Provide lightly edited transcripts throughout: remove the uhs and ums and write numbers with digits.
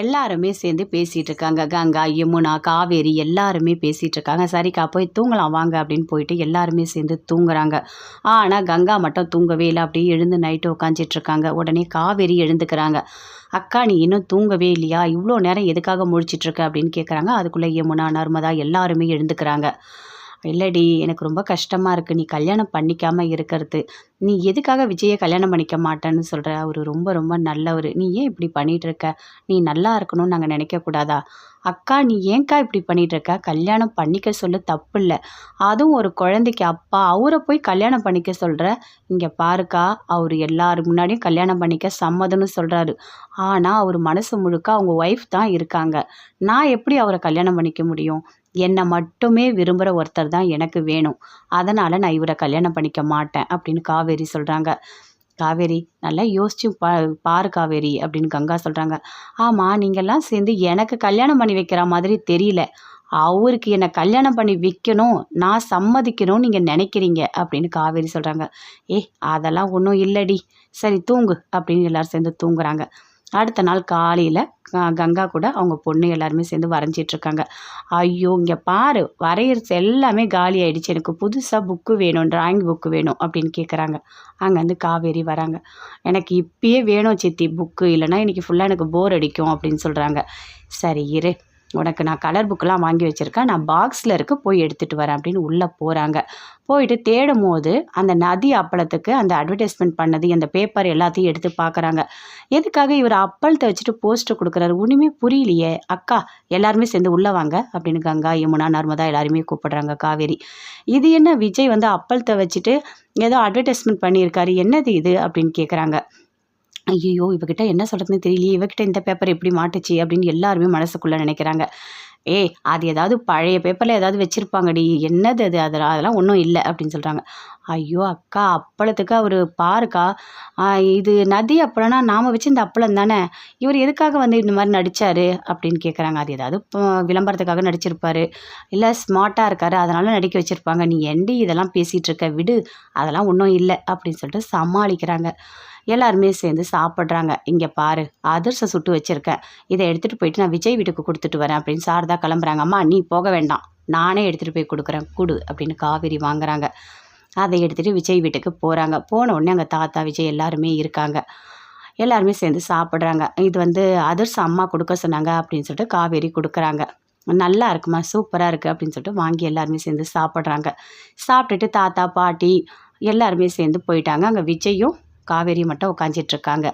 எல்லாருமே சேர்ந்து பேசிகிட்டு இருக்காங்க. கங்கா, யமுனா, காவேரி எல்லாருமே பேசிகிட்டு இருக்காங்க. சரிக்கா போய் தூங்கலாம் வாங்க அப்படின்னு போயிட்டு எல்லாருமே சேர்ந்து தூங்குறாங்க. ஆனால் கங்கா மட்டும் தூங்கவே இல்லை. அப்படியே எழுந்து நைட்டு உட்காந்துட்டு இருக்காங்க. உடனே காவேரி எழுந்துக்கிறாங்க. அக்கா நீ இன்னும் தூங்கவே இல்லையா? இவ்வளோ நேரம் எதுக்காக முழிச்சிட்டு இருக்க அப்படின்னு கேட்குறாங்க. அதுக்குள்ளே யமுனா, நர்மதா எல்லாருமே எழுந்துக்கிறாங்க. இல்லடி எனக்கு ரொம்ப கஷ்டமாக இருக்குது நீ கல்யாணம் பண்ணிக்காமல் இருக்கிறது. நீ எதுக்காக விஜயை கல்யாணம் பண்ணிக்க மாட்டேன்னு சொல்கிற? அவர் ரொம்ப ரொம்ப நல்லவர். நீ ஏன் இப்படி பண்ணிகிட்டு இருக்க? நீ நல்லா இருக்கணும்னு நாங்கள் நினைக்கக்கூடாதா? அக்கா நீ ஏன்க்கா இப்படி பண்ணிகிட்டு இருக்க? கல்யாணம் பண்ணிக்க சொல்ல தப்பு இல்லை. அதுவும் ஒரு குழந்தைக்கு அப்பா அவரை போய் கல்யாணம் பண்ணிக்க சொல்கிற? இங்கே பாருக்கா அவர் எல்லாரும் முன்னாடியும் கல்யாணம் பண்ணிக்க சம்மதம்னு சொல்கிறாரு. ஆனால் அவர் மனசு முழுக்க அவங்க ஒய்ஃப் தான் இருக்காங்க. நான் எப்படி அவரை கல்யாணம் பண்ணிக்க முடியும்? என்னை மட்டுமே விரும்புகிற ஒருத்தர் தான் எனக்கு வேணும். அதனால் நான் இவரை கல்யாணம் பண்ணிக்க மாட்டேன் அப்படின்னு காவேரி சொல்கிறாங்க. காவேரி நல்லா யோசிச்சு பாரு காவேரி அப்படின்னு கங்கா சொல்கிறாங்க. ஆமாம் நீங்கள்லாம் சேர்ந்து எனக்கு கல்யாணம் பண்ணி வைக்கிற மாதிரி தெரியல. அவருக்கு என்னை கல்யாணம் பண்ணி வைக்கணும் நான் சம்மதிக்கணும்னு நீங்கள் நினைக்கிறீங்க அப்படின்னு காவேரி சொல்கிறாங்க. அதெல்லாம் ஒன்றும் இல்லடி. சரி தூங்கு அப்படின்னு எல்லோரும் சேர்ந்து தூங்குறாங்க. அடுத்த நாள் காலையில் கங்கா கூட அவங்க பொண்ணு எல்லாருமே சேர்ந்து வரைஞ்சிட்ருக்காங்க. ஐயோ இங்கே பாரு வரைகிறது எல்லாமே காலி ஆகிடுச்சு. எனக்கு புதுசாக புக்கு வேணும், ட்ராயிங் புக்கு வேணும் அப்படின்னு கேட்குறாங்க. அங்கேருந்து காவேரி வராங்க. எனக்கு இப்பயே வேணும் சித்தி புக்கு, இல்லைனா இன்றைக்கி ஃபுல்லாக எனக்கு போர் அடிக்கும் அப்படின்னு சொல்கிறாங்க. சரி இரு உனக்கு நான் கலர் புக்கெலாம் வாங்கி வச்சுருக்கேன், நான் பாக்ஸில் இருக்க போய் எடுத்துகிட்டு வரேன் அப்படின்னு உள்ளே போகிறாங்க. போயிட்டு தேடும் போது அந்த நதி அப்பளத்துக்கு அந்த அட்வர்டைஸ்மெண்ட் பண்ணது அந்த பேப்பர் எல்லாத்தையும் எடுத்து பார்க்குறாங்க. எதுக்காக இவர் அப்பளத்தை வச்சுட்டு போஸ்டர் கொடுக்குறாரு ஒன்றுமே புரியலையே. அக்கா எல்லாருமே சேர்ந்து உள்ளே வாங்க அப்படின்னு கங்கா, யமுனா, நர்மதா எல்லாருமே கூப்பிடுறாங்க. காவேரி இது என்ன விஜய் வந்து அப்பளத்தை வச்சுட்டு ஏதோ அட்வர்டைஸ்மெண்ட் பண்ணியிருக்காரு, என்னது இது அப்படின்னு கேட்குறாங்க. ஐயோ இவகிட்ட என்ன சொல்கிறதுன்னு தெரியலையே, இவகிட்ட இந்த பேப்பர் எப்படி மாட்டுச்சு அப்படின்னு எல்லாருமே மனசுக்குள்ளே நினைக்கிறாங்க. அது ஏதாவது பழைய பேப்பரில் ஏதாவது வச்சுருப்பாங்கடி, என்னது அது? அதெல்லாம் ஒன்றும் இல்லை அப்படின்னு சொல்கிறாங்க. ஐயோ அக்கா அப்பளத்துக்கு அவர் பாருக்கா, இது நதி அப்பளம்னா நாம் வச்சு இந்த அப்பளம் தானே, இவர் எதுக்காக வந்து இந்த மாதிரி நடித்தார் அப்படின்னு கேட்குறாங்க. அது ஏதாவது விளம்பரத்துக்காக நடிச்சிருப்பார், இல்லை ஸ்மார்ட்டாக இருக்கார் அதனால் நடிக்க வச்சுருப்பாங்க. நீ ஏண்டி இதெல்லாம் பேசிகிட்டு இருக்க, விடு அதெல்லாம் ஒன்றும் இல்லை அப்படின்னு சொல்லிட்டு சமாளிக்கிறாங்க. எல்லாருமே சேர்ந்து சாப்பிட்றாங்க. இங்கே பாரு அதிரசம் சுட்டு வச்சுருக்கேன், இதை எடுத்துகிட்டு போயிட்டு நான் விஜய் வீட்டுக்கு கொடுத்துட்டு வரேன் அப்படின்னு சாரதா கிளம்புறாங்க. அம்மா நீ போக வேண்டாம், நானே எடுத்துகிட்டு போய் கொடுக்குறேன் கொடு அப்படின்னு காவேரி வாங்குறாங்க. அதை எடுத்துகிட்டு விஜய் வீட்டுக்கு போகிறாங்க. போன உடனே அங்கே தாத்தா விஜய் எல்லாருமே இருக்காங்க. எல்லாருமே சேர்ந்து சாப்பிட்றாங்க. இது வந்து அதிரசம் அம்மா கொடுக்க சொன்னாங்க அப்படின்னு சொல்லிட்டு காவேரி கொடுக்குறாங்க. நல்லா இருக்குமா, சூப்பராக இருக்குது அப்படின்னு சொல்லிட்டு வாங்கி எல்லாருமே சேர்ந்து சாப்பிட்றாங்க. சாப்பிட்டுட்டு தாத்தா பாட்டி எல்லாருமே சேர்ந்து போயிட்டாங்க. அங்கே விஜயும் காவேரி மட்டும் உட்காந்துட்ருக்காங்க.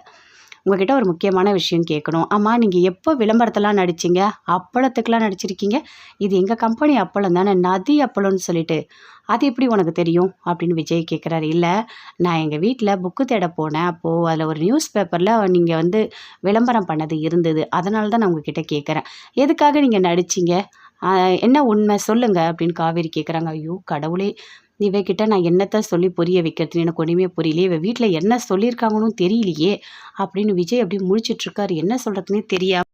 உங்ககிட்ட ஒரு முக்கியமான விஷயம் கேட்கணும். ஆமாம் நீங்கள் எப்போ விளம்பரத்தெல்லாம் நடிச்சிங்க? அப்பளத்துக்கெலாம் நடிச்சிருக்கீங்க. இது எங்கள் கம்பெனி அப்பளம் தானே, நதி அப்பளம்னு சொல்லிட்டு, அது எப்படி உனக்கு தெரியும் அப்படின்னு விஜய் கேட்குறாரு. இல்லை நான் எங்கள் வீட்டில் புக்கு தேட போனேன், அப்போது அதில் ஒரு நியூஸ் பேப்பரில் நீங்கள் வந்து விளம்பரம் பண்ணது இருந்தது, அதனால தான் நான் உங்ககிட்ட கேட்குறேன். எதுக்காக நீங்கள் நடிச்சிங்க, என்ன உண்மை சொல்லுங்கள் அப்படின்னு காவேரி கேட்குறாங்க. ஐயோ கடவுளே, இவகிட்ட நான் என்னத்தை சொல்லி புரிய வைக்கிறதுன்னு எனக்கு ஒன்றுமே புரியலையே, இவ வீட்டில் என்ன சொல்லியிருக்காங்கன்னு தெரியலையே அப்படின்னு விஜய் அப்படியே முழிச்சிட்ருக்காரு. என்ன சொல்கிறதுனே தெரியாமல்